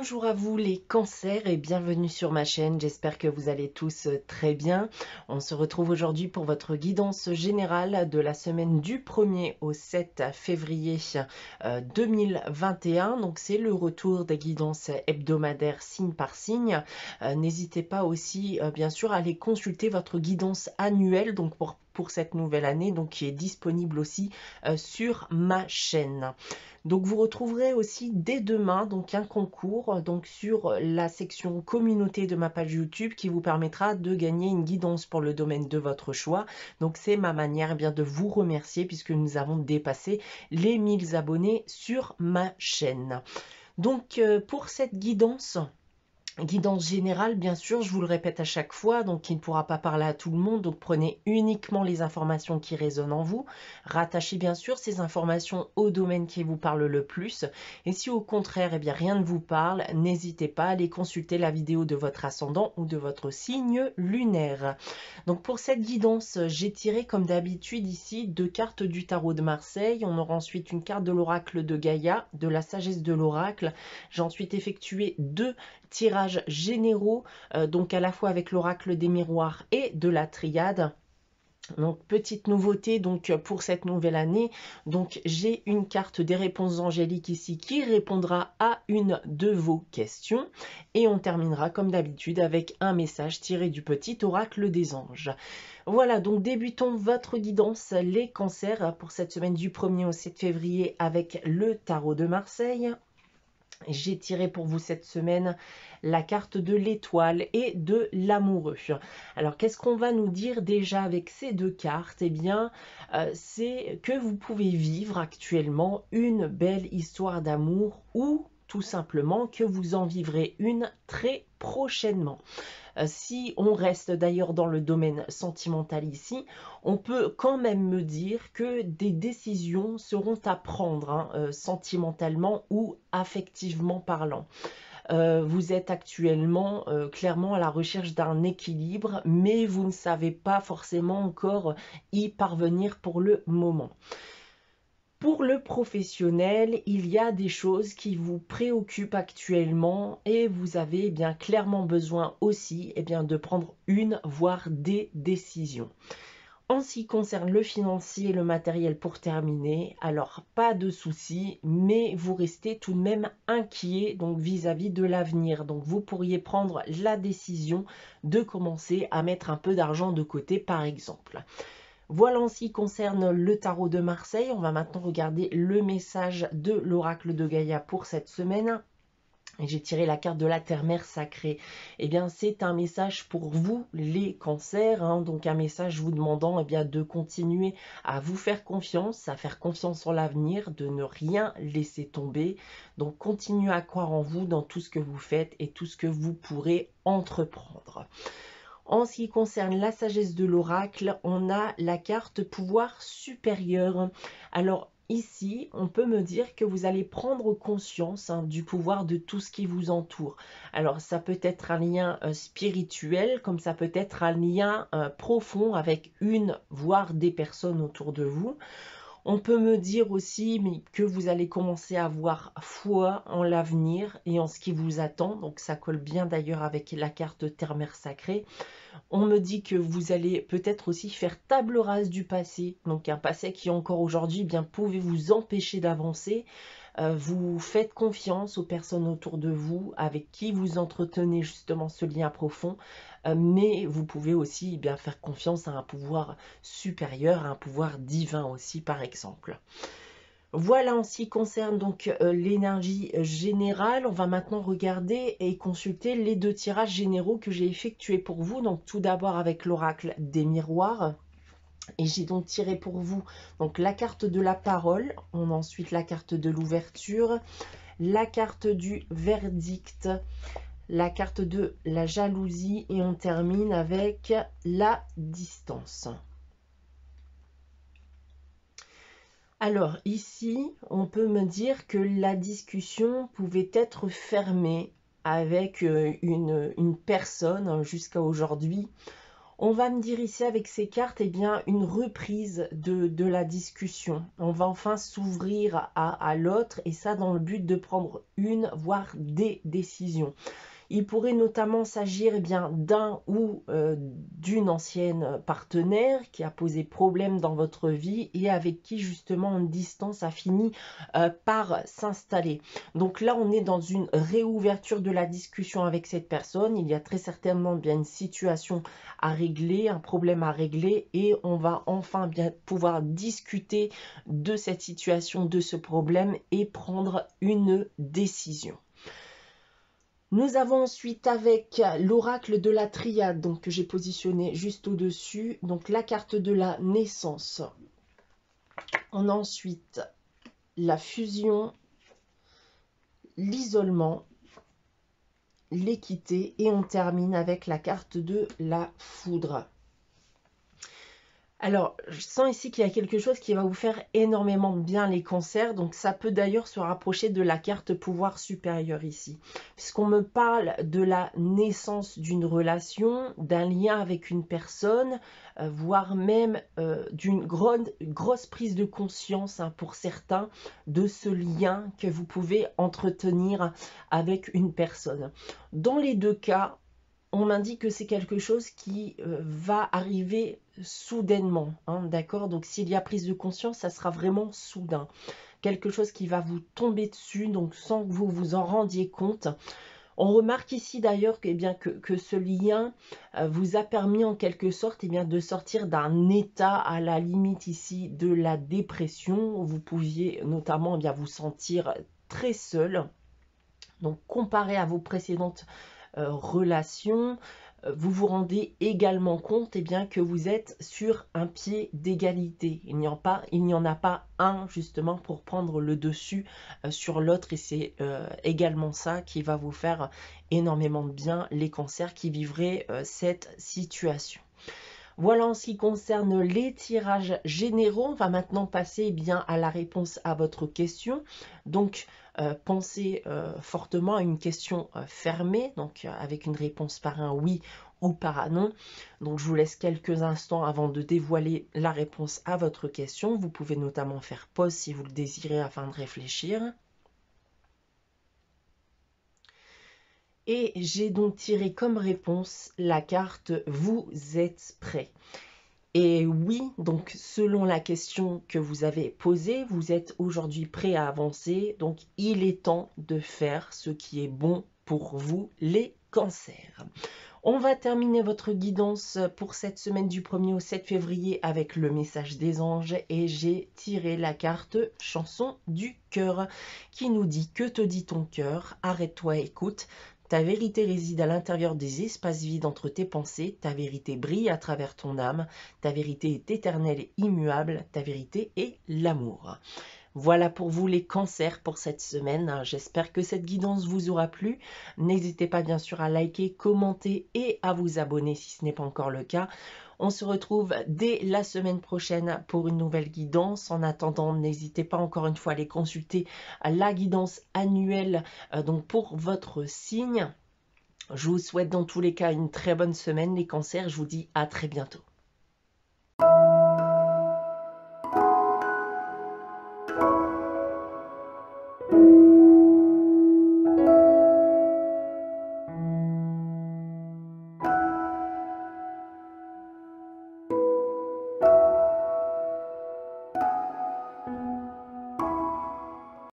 Bonjour à vous les cancers et bienvenue sur ma chaîne, j'espère que vous allez tous très bien. On se retrouve aujourd'hui pour votre guidance générale de la semaine du 1er au 7 février 2021. Donc c'est le retour des guidances hebdomadaires signe par signe. N'hésitez pas aussi bien sûr à aller consulter votre guidance annuelle donc pour cette nouvelle année, donc qui est disponible aussi sur ma chaîne. Donc vous retrouverez aussi dès demain donc un concours donc sur la section communauté de ma page YouTube qui vous permettra de gagner une guidance pour le domaine de votre choix. Donc c'est ma manière bien de vous remercier puisque nous avons dépassé les 1000 abonnés sur ma chaîne. Donc pour cette guidance générale, bien sûr, je vous le répète à chaque fois, donc qui ne pourra pas parler à tout le monde, donc prenez uniquement les informations qui résonnent en vous, rattachez bien sûr ces informations au domaine qui vous parle le plus, et si au contraire, eh bien, rien ne vous parle, n'hésitez pas à aller consulter la vidéo de votre ascendant ou de votre signe lunaire. Donc pour cette guidance, j'ai tiré comme d'habitude ici 2 cartes du tarot de Marseille, on aura ensuite une carte de l'oracle de Gaïa, de la sagesse de l'oracle, j'ai ensuite effectué 2 tirages généraux, donc à la fois avec l'oracle des miroirs et de la triade. Donc petite nouveauté donc pour cette nouvelle année, donc j'ai une carte des réponses angéliques ici qui répondra à une de vos questions et on terminera comme d'habitude avec un message tiré du petit oracle des anges. Voilà, donc débutons votre guidance les cancers pour cette semaine du 1er au 7 février avec le tarot de Marseille. J'ai tiré pour vous cette semaine la carte de l'étoile et de l'amoureux. Alors, qu'est-ce qu'on va nous dire déjà avec ces 2 cartes? Eh bien, c'est que vous pouvez vivre actuellement une belle histoire d'amour ou tout simplement que vous en vivrez une très prochainement. Si on reste d'ailleurs dans le domaine sentimental ici, on peut quand même me dire que des décisions seront à prendre sentimentalement ou affectivement parlant. Vous êtes actuellement clairement à la recherche d'un équilibre, mais vous ne savez pas forcément encore y parvenir pour le moment. Pour le professionnel, il y a des choses qui vous préoccupent actuellement et vous avez bien clairement besoin aussi de prendre une voire des décisions. En ce qui concerne le financier et le matériel pour terminer, alors pas de soucis, mais vous restez tout de même inquiet donc vis-à-vis de l'avenir. Donc vous pourriez prendre la décision de commencer à mettre un peu d'argent de côté par exemple. Voilà en ce qui concerne le tarot de Marseille. On va maintenant regarder le message de l'oracle de Gaïa pour cette semaine. J'ai tiré la carte de la terre-mère sacrée. Eh bien, c'est un message pour vous, les cancers. Donc, un message vous demandant de continuer à vous faire confiance, à faire confiance en l'avenir, de ne rien laisser tomber. Donc, continuez à croire en vous dans tout ce que vous faites et tout ce que vous pourrez entreprendre. En ce qui concerne la sagesse de l'oracle, on a la carte pouvoir supérieur. Alors ici, on peut me dire que vous allez prendre conscience du pouvoir de tout ce qui vous entoure. Alors ça peut être un lien spirituel, comme ça peut être un lien profond avec une, voire des personnes autour de vous. On peut me dire aussi que vous allez commencer à avoir foi en l'avenir et en ce qui vous attend. Donc ça colle bien d'ailleurs avec la carte terre-mère sacrée. On me dit que vous allez peut-être aussi faire table rase du passé. Donc un passé qui encore aujourd'hui pouvait vous empêcher d'avancer. Vous faites confiance aux personnes autour de vous avec qui vous entretenez justement ce lien profond, mais vous pouvez aussi faire confiance à un pouvoir supérieur, à un pouvoir divin aussi par exemple. Voilà en ce qui concerne donc l'énergie générale. On va maintenant regarder et consulter les 2 tirages généraux que j'ai effectués pour vous. Donc tout d'abord avec l'oracle des miroirs. Et j'ai donc tiré pour vous donc la carte de la parole, on a ensuite la carte de l'ouverture, la carte du verdict, la carte de la jalousie et on termine avec la distance. Alors ici, on peut me dire que la discussion pouvait être fermée avec une personne jusqu'à aujourd'hui. On va me dire ici avec ces cartes, eh bien, une reprise de la discussion. On va enfin s'ouvrir à l'autre et ça dans le but de prendre une, voire des décisions. Il pourrait notamment s'agir d'un ou d'une ancienne partenaire qui a posé problème dans votre vie et avec qui justement une distance a fini par s'installer. Donc là, on est dans une réouverture de la discussion avec cette personne. Il y a très certainement bien une situation à régler, un problème à régler et on va enfin bien pouvoir discuter de cette situation, de ce problème et prendre une décision. Nous avons ensuite avec l'oracle de la triade, donc que j'ai positionné juste au-dessus, donc la carte de la naissance. On a ensuite la fusion, l'isolement, l'équité et on termine avec la carte de la foudre. Alors, je sens ici qu'il y a quelque chose qui va vous faire énormément bien les cancers. Donc, ça peut d'ailleurs se rapprocher de la carte pouvoir supérieur ici. Puisqu'on me parle de la naissance d'une relation, d'un lien avec une personne, voire même d'une grosse prise de conscience pour certains de ce lien que vous pouvez entretenir avec une personne. Dans les deux cas, on m'indique que c'est quelque chose qui va arriver soudainement, hein, d'accord? Donc s'il y a prise de conscience, ça sera vraiment soudain. Quelque chose qui va vous tomber dessus, donc sans que vous vous en rendiez compte. On remarque ici d'ailleurs que ce lien vous a permis en quelque sorte de sortir d'un état à la limite ici de la dépression. Vous pouviez notamment vous sentir très seul. Donc comparé à vos précédentes relation, vous vous rendez également compte que vous êtes sur un pied d'égalité. Il n'y en a pas un justement pour prendre le dessus sur l'autre et c'est également ça qui va vous faire énormément de bien les cancers qui vivraient cette situation. Voilà en ce qui concerne les tirages généraux. On va maintenant passer à la réponse à votre question. Donc, pensez fortement à une question fermée, donc avec une réponse par un oui ou par un non. Donc, je vous laisse quelques instants avant de dévoiler la réponse à votre question. Vous pouvez notamment faire pause si vous le désirez afin de réfléchir. Et j'ai donc tiré comme réponse la carte « Vous êtes prêt ». Et oui, donc selon la question que vous avez posée, vous êtes aujourd'hui prêt à avancer. Donc il est temps de faire ce qui est bon pour vous, les cancers. On va terminer votre guidance pour cette semaine du 1er au 7 février avec le message des anges et j'ai tiré la carte chanson du cœur qui nous dit « Que te dit ton cœur? Arrête-toi, écoute. Ta vérité réside à l'intérieur des espaces vides entre tes pensées. Ta vérité brille à travers ton âme. Ta vérité est éternelle et immuable. Ta vérité est l'amour. » Voilà pour vous les cancers pour cette semaine. J'espère que cette guidance vous aura plu. N'hésitez pas bien sûr à liker, commenter et à vous abonner si ce n'est pas encore le cas. On se retrouve dès la semaine prochaine pour une nouvelle guidance. En attendant, n'hésitez pas encore une fois à aller consulter la guidance annuelle donc pour votre signe. Je vous souhaite dans tous les cas une très bonne semaine les cancers. Je vous dis à très bientôt.